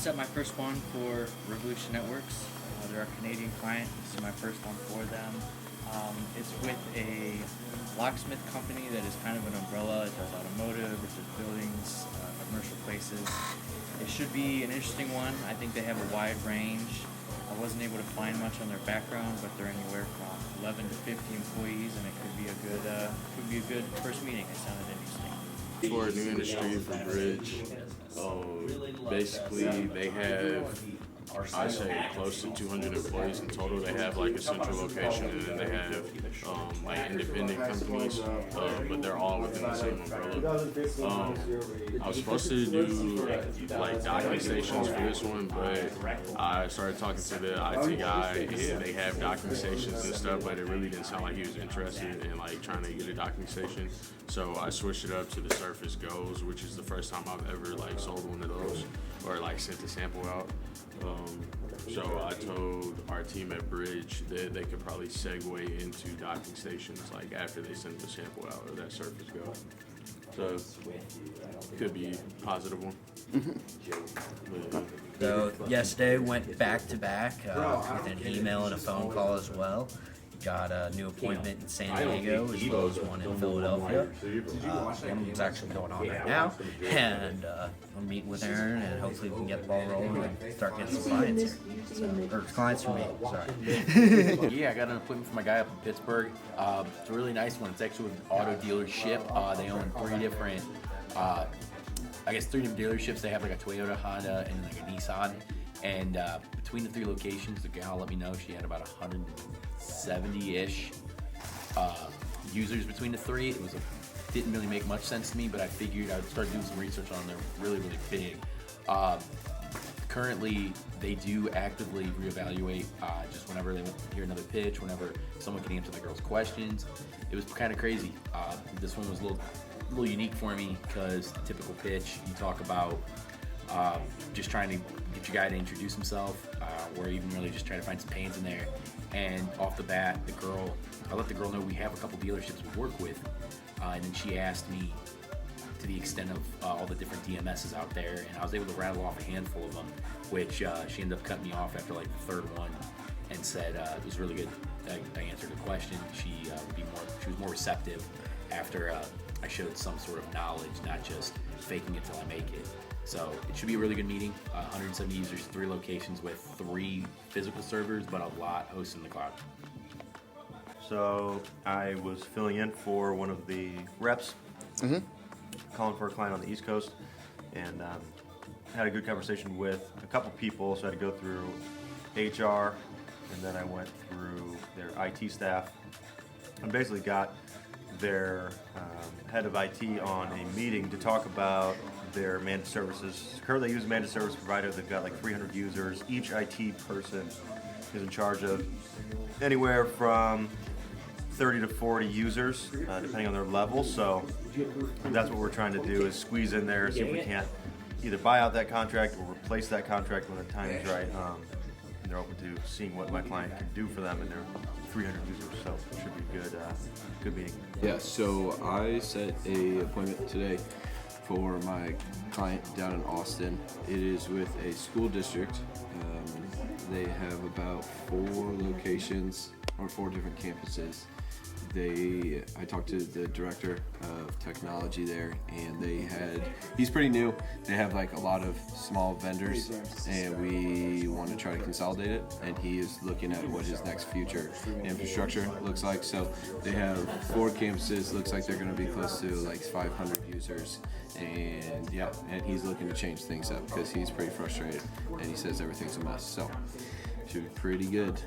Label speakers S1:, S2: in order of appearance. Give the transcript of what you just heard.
S1: set my first one for Revolution Networks. They're a Canadian client. This is my first one for them. It's with a locksmith company that is kind of an umbrella. It does automotive, it does buildings, commercial places. It should be an interesting one. I think they have a wide range. I wasn't able to find much on their background, but they're anywhere from 11 to 50 employees, and it could be a good first meeting. It sounded interesting.
S2: For a new industry for Brydge, basically they have, I say, close to 200 employees in total. They have like a central location, and then they have like independent companies, but they're all within the same umbrella. I was supposed to do like docking stations for this one, but I started talking to the IT guy, and they have docking stations and stuff, but it really didn't sound like he was interested in like trying to get a docking station. So I switched it up to the Surface Goes, which is the first time I've ever like sold one of those or like sent a sample out. So I told our team at Brydge that they could probably segue into docking stations like after they send the sample out of that Surface Go. So could be a positive one.
S3: So yesterday went back to back with an email and a phone call as well. Got a new appointment in San Diego as well as one in Philadelphia. One's actually going on right now, and I'm meeting with Aaron, and hopefully we can get the ball rolling and start getting some clients here. Or clients for me, sorry.
S4: Yeah, I got an appointment for my guy up in Pittsburgh. It's a really nice one. It's actually an auto dealership. They own three different dealerships. They have like a Toyota, Honda, and like a Nissan. And between the three locations, the gal let me know she had about 170-ish users between the three. Didn't really make much sense to me, but I figured I'd start doing some research on them. They're really, really big. Currently, they do actively reevaluate just whenever they hear another pitch, whenever someone can answer the girl's questions. It was kind of crazy. This one was a little unique for me because the typical pitch, you talk about just trying to get your guy to introduce himself, or even really just try to find some pains in there. And off the bat, I let the girl know we have a couple dealerships we work with, and then she asked me to the extent of all the different DMSs out there, and I was able to rattle off a handful of them, which she ended up cutting me off after like the third one, and said it was really good. I answered her question. She was more receptive after I showed some sort of knowledge, not just faking it till I make it. So it should be a really good meeting. 170 users, 3 locations with 3 physical servers, but a lot hosted in the cloud.
S5: So I was filling in for one of the reps, calling for a client on the East Coast, and had a good conversation with a couple people. So I had to go through HR, and then I went through their IT staff, and basically got their head of IT on a meeting to talk about their managed services. Currently, they use a managed service provider. They've got like 300 users. Each IT person is in charge of anywhere from 30 to 40 users, depending on their level. So that's what we're trying to do, is squeeze in there, see if we can't either buy out that contract or replace that contract when the time is right. And they're open to seeing what my client can do for them, and they're 300 users, so it should be good meeting.
S6: Yeah, so I set a appointment today for my client down in Austin. It is with a school district. They have about 4 locations or 4 different campuses. I talked to the director of technology there, and he's pretty new. They have like a lot of small vendors, and we want to try to consolidate it, and he is looking at what his next future infrastructure looks like. So they have 4 campuses. Looks like they're going to be close to like 500 users, and he's looking to change things up because he's pretty frustrated, and he says everything's a mess. So should be pretty good.